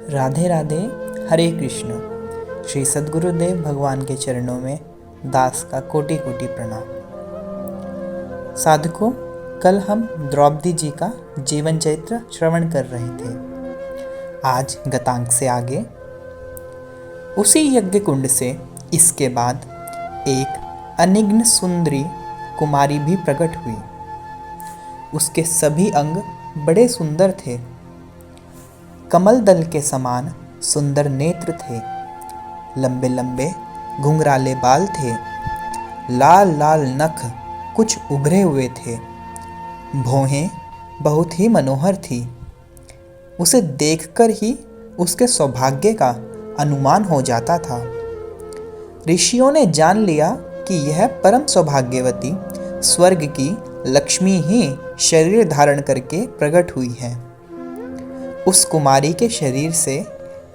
राधे राधे। हरे कृष्ण। श्री सद्गुरुदेव भगवान के चरणों में दास का कोटि कोटि प्रणाम। साधकों, कल हम द्रौपदी जी का जीवन चरित्र श्रवण कर रहे थे। आज गतांक से आगे उसी यज्ञ कुंड से इसके बाद एक अनिग्न सुंदरी कुमारी भी प्रकट हुई। उसके सभी अंग बड़े सुंदर थे। कमल दल के समान सुंदर नेत्र थे। लंबे लंबे घुंघराले बाल थे। लाल लाल नख कुछ उभरे हुए थे। भौहें बहुत ही मनोहर थी। उसे देखकर ही उसके सौभाग्य का अनुमान हो जाता था। ऋषियों ने जान लिया कि यह परम सौभाग्यवती स्वर्ग की लक्ष्मी ही शरीर धारण करके प्रकट हुई है। उस कुमारी के शरीर से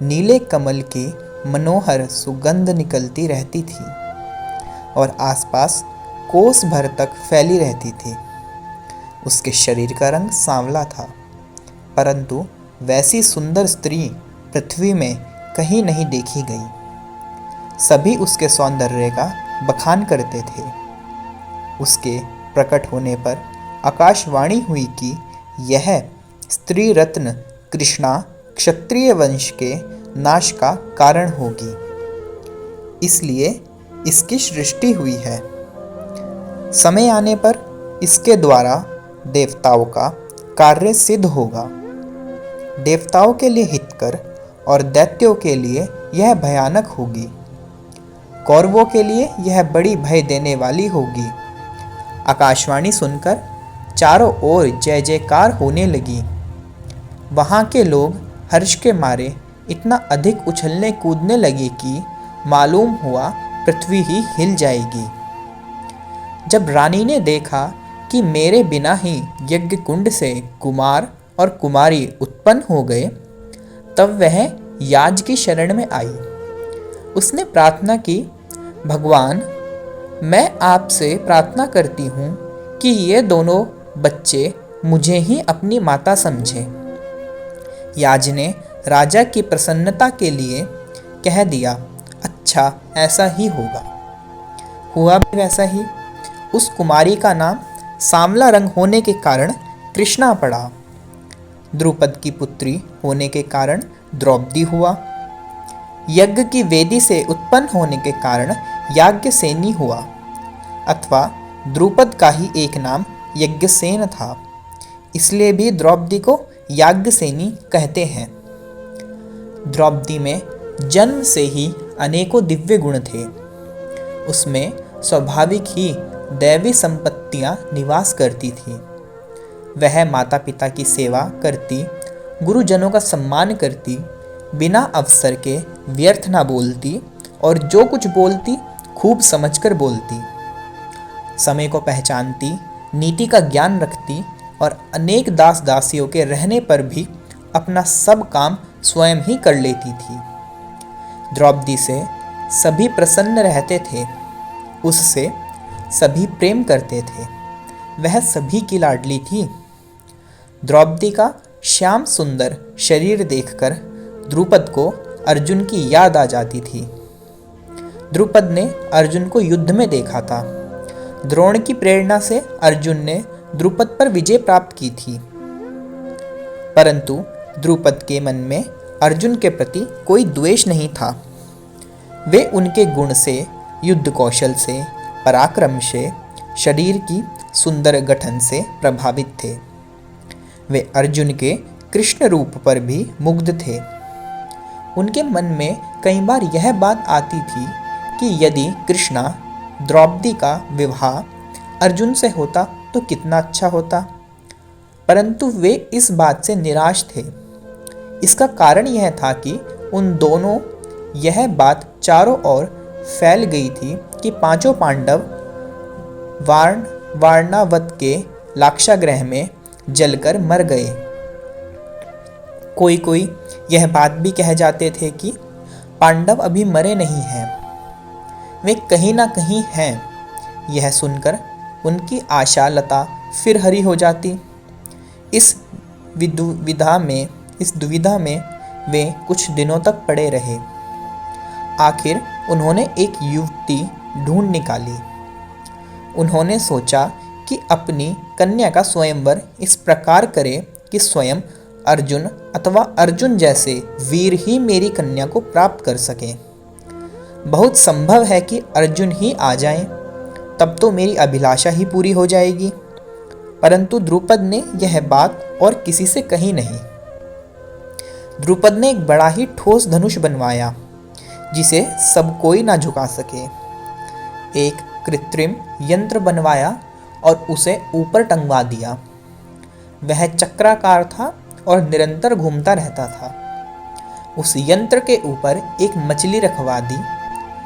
नीले कमल की मनोहर सुगंध निकलती रहती थी और आसपास कोस भर तक फैली रहती थी। उसके शरीर का रंग सांवला था, परंतु वैसी सुंदर स्त्री पृथ्वी में कहीं नहीं देखी गई। सभी उसके सौंदर्य का बखान करते थे। उसके प्रकट होने पर आकाशवाणी हुई कि यह स्त्री रत्न कृष्णा क्षत्रिय वंश के नाश का कारण होगी, इसलिए इसकी सृष्टि हुई है। समय आने पर इसके द्वारा देवताओं का कार्य सिद्ध होगा। देवताओं के लिए हितकर और दैत्यों के लिए यह भयानक होगी। कौरवों के लिए यह बड़ी भय देने वाली होगी। आकाशवाणी सुनकर चारों ओर जय जयकार होने लगी। वहाँ के लोग हर्ष के मारे इतना अधिक उछलने कूदने लगे कि मालूम हुआ पृथ्वी ही हिल जाएगी। जब रानी ने देखा कि मेरे बिना ही यज्ञ कुंड से कुमार और कुमारी उत्पन्न हो गए, तब वह याज की शरण में आई। उसने प्रार्थना की, भगवान, मैं आपसे प्रार्थना करती हूँ कि ये दोनों बच्चे मुझे ही अपनी माता समझें। याज ने राजा की प्रसन्नता के लिए कह दिया, अच्छा, ऐसा ही होगा। हुआ भी वैसा ही। उस कुमारी का नाम सांवला रंग होने के कारण कृष्णा पड़ा। द्रुपद की पुत्री होने के कारण द्रौपदी हुआ। यज्ञ की वेदी से उत्पन्न होने के कारण याज्ञसेनी हुआ, अथवा द्रुपद का ही एक नाम यज्ञसेन था, इसलिए भी द्रौपदी को याज्ञसेनी कहते हैं। द्रौपदी में जन्म से ही अनेकों दिव्य गुण थे। उसमें स्वाभाविक ही दैवी संपत्तियां निवास करती थी। वह माता पिता की सेवा करती, गुरुजनों का सम्मान करती, बिना अवसर के व्यर्थ ना बोलती और जो कुछ बोलती खूब समझकर बोलती। समय को पहचानती, नीति का ज्ञान रखती और अनेक दास दासियों के रहने पर भी अपना सब काम स्वयं ही कर लेती थी। द्रौपदी से सभी प्रसन्न रहते थे। उससे सभी प्रेम करते थे। वह सभी की लाडली थी। द्रौपदी का श्याम सुंदर शरीर देखकर द्रुपद को अर्जुन की याद आ जाती थी। द्रुपद ने अर्जुन को युद्ध में देखा था। द्रोण की प्रेरणा से अर्जुन ने द्रुपद पर विजय प्राप्त की थी, परंतु द्रुपद के मन में अर्जुन के प्रति कोई द्वेष नहीं था। वे उनके गुण से, युद्ध कौशल से, पराक्रम से, शरीर की सुंदर गठन से प्रभावित थे। वे अर्जुन के कृष्ण रूप पर भी मुग्ध थे। उनके मन में कई बार यह बात आती थी कि यदि कृष्णा द्रौपदी का विवाह अर्जुन से होता तो कितना अच्छा होता, परंतु वे इस बात से निराश थे। इसका कारण यह था कि उन दोनों यह बात चारों ओर फैल गई थी कि पांचों पांडव वारणावत के लाक्षागृह में जलकर मर गए। कोई कोई यह बात भी कह जाते थे कि पांडव अभी मरे नहीं हैं, वे कहीं ना कहीं हैं। यह सुनकर उनकी आशा लता फिर हरी हो जाती। इस दुविधा में वे कुछ दिनों तक पड़े रहे। आखिर उन्होंने एक युवती ढूंढ निकाली। उन्होंने सोचा कि अपनी कन्या का स्वयंवर इस प्रकार करे कि स्वयं अर्जुन अथवा अर्जुन जैसे वीर ही मेरी कन्या को प्राप्त कर सकें। बहुत संभव है कि अर्जुन ही आ जाएं, तब तो मेरी अभिलाषा ही पूरी हो जाएगी। परंतु द्रुपद ने यह बात और किसी से कही नहीं। द्रुपद ने एक बड़ा ही ठोस धनुष बनवाया जिसे सब कोई ना झुका सके। एक कृत्रिम यंत्र बनवाया और उसे ऊपर टंगवा दिया। वह चक्राकार था और निरंतर घूमता रहता था। उस यंत्र के ऊपर एक मछली रखवा दी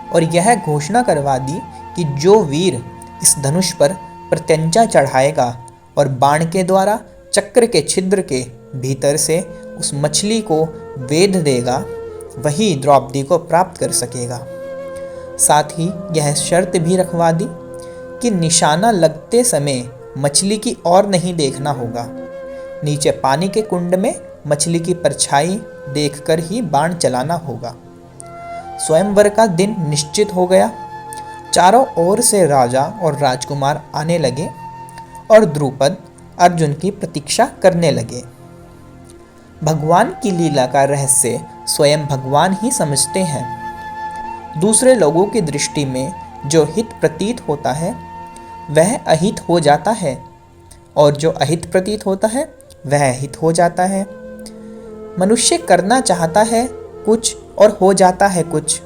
और यह घोषणा करवा दी कि जो वीर इस धनुष पर प्रत्यंचा चढ़ाएगा और बाण के द्वारा चक्र के छिद्र के भीतर से उस मछली को वेध देगा, वही द्रौपदी को प्राप्त कर सकेगा। साथ ही यह शर्त भी रखवा दी कि निशाना लगते समय मछली की ओर नहीं देखना होगा। नीचे पानी के कुंड में मछली की परछाई देखकर ही बाण चलाना होगा। स्वयंवर का दिन निश्चित हो गया। चारों ओर से राजा और राजकुमार आने लगे और द्रुपद अर्जुन की प्रतीक्षा करने लगे। भगवान की लीला का रहस्य स्वयं भगवान ही समझते हैं। दूसरे लोगों की दृष्टि में जो हित प्रतीत होता है वह अहित हो जाता है, और जो अहित प्रतीत होता है वह हित हो जाता है। मनुष्य करना चाहता है कुछ और हो जाता है कुछ।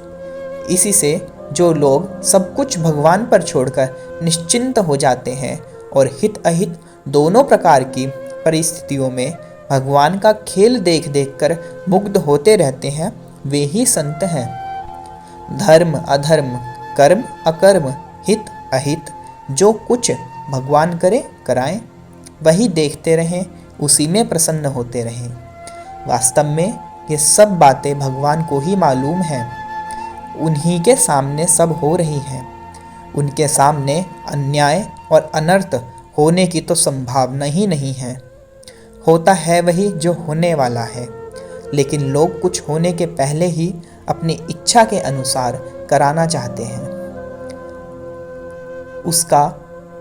इसी से जो लोग सब कुछ भगवान पर छोड़कर निश्चिंत हो जाते हैं और हित अहित दोनों प्रकार की परिस्थितियों में भगवान का खेल देख देख कर मुग्ध होते रहते हैं, वे ही संत हैं। धर्म अधर्म, कर्म अकर्म, हित अहित, जो कुछ भगवान करे कराएं, वही देखते रहें, उसी में प्रसन्न होते रहें। वास्तव में ये सब बातें भगवान को ही मालूम हैं। उन्हीं के सामने सब हो रही हैं। उनके सामने अन्याय और अनर्थ होने की तो संभावना ही नहीं है। होता है वही जो होने वाला है, लेकिन लोग कुछ होने के पहले ही अपनी इच्छा के अनुसार कराना चाहते हैं। उसका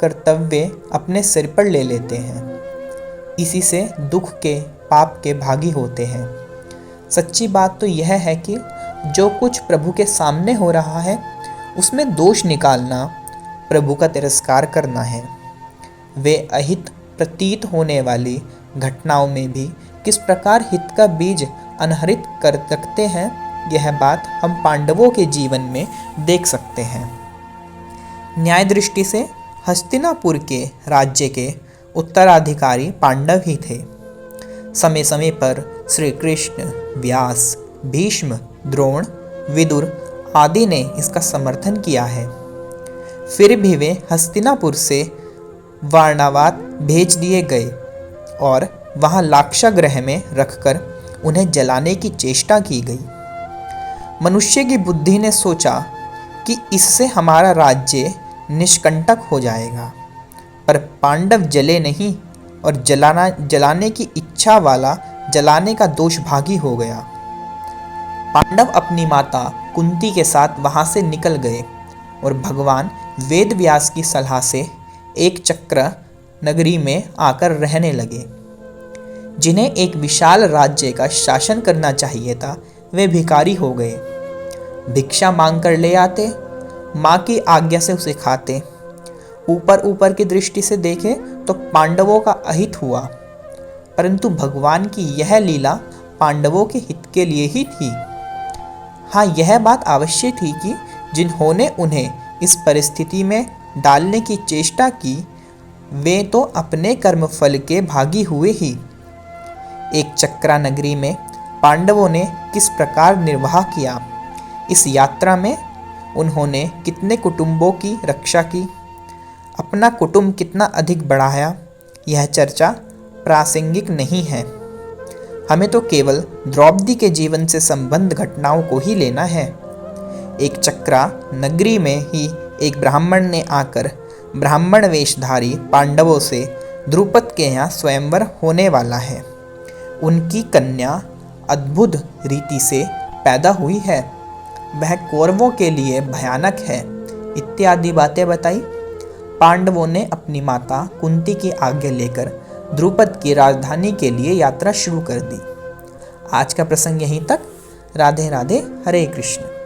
कर्तव्य अपने सिर पर ले लेते हैं। इसी से दुख के पाप के भागी होते हैं। सच्ची बात तो यह है कि जो कुछ प्रभु के सामने हो रहा है उसमें दोष निकालना प्रभु का तिरस्कार करना है। वे अहित प्रतीत होने वाली घटनाओं में भी किस प्रकार हित का बीज अनहरित कर सकते हैं, यह बात हम पांडवों के जीवन में देख सकते हैं। न्याय दृष्टि से हस्तिनापुर के राज्य के उत्तराधिकारी पांडव ही थे। समय समय पर श्री कृष्ण, व्यास, भीष्म, द्रोण, विदुर आदि ने इसका समर्थन किया है। फिर भी वे हस्तिनापुर से वारणावत भेज दिए गए और वहां लाक्षागृह में रखकर उन्हें जलाने की चेष्टा की गई। मनुष्य की बुद्धि ने सोचा कि इससे हमारा राज्य निष्कंटक हो जाएगा, पर पांडव जले नहीं और जलाने की इच्छा वाला जलाने का दोष भागी हो गया। पांडव अपनी माता कुंती के साथ वहां से निकल गए और भगवान वेद व्यास की सलाह से एक चक्र नगरी में आकर रहने लगे। जिन्हें एक विशाल राज्य का शासन करना चाहिए था, वे भिखारी हो गए। भिक्षा मांग कर ले आते, माँ की आज्ञा से उसे खाते। ऊपर ऊपर की दृष्टि से देखें तो पांडवों का अहित हुआ, परंतु भगवान की यह लीला पांडवों के हित के लिए ही थी। हाँ, यह बात अवश्य थी कि जिन्होंने उन्हें इस परिस्थिति में डालने की चेष्टा की, वे तो अपने कर्मफल के भागी हुए ही। एक चक्रा नगरी में पांडवों ने किस प्रकार निर्वाह किया, इस यात्रा में उन्होंने कितने कुटुंबों की रक्षा की, अपना कुटुंब कितना अधिक बढ़ाया, यह चर्चा प्रासंगिक नहीं है। हमें तो केवल द्रौपदी के जीवन से संबंध घटनाओं को ही लेना है। एक चक्रा नगरी में ही एक ब्राह्मण ने आकर ब्राह्मण वेशधारी पांडवों से द्रुपद के यहाँ स्वयंवर होने वाला है, उनकी कन्या अद्भुत रीति से पैदा हुई है वह कौरवों के लिए भयानक है इत्यादि बातें बताई। पांडवों ने अपनी माता कुंती की आज्ञा लेकर द्रुपद की राजधानी के लिए यात्रा शुरू कर दी। आज का प्रसंग यहीं तक। राधे राधे, हरे कृष्ण।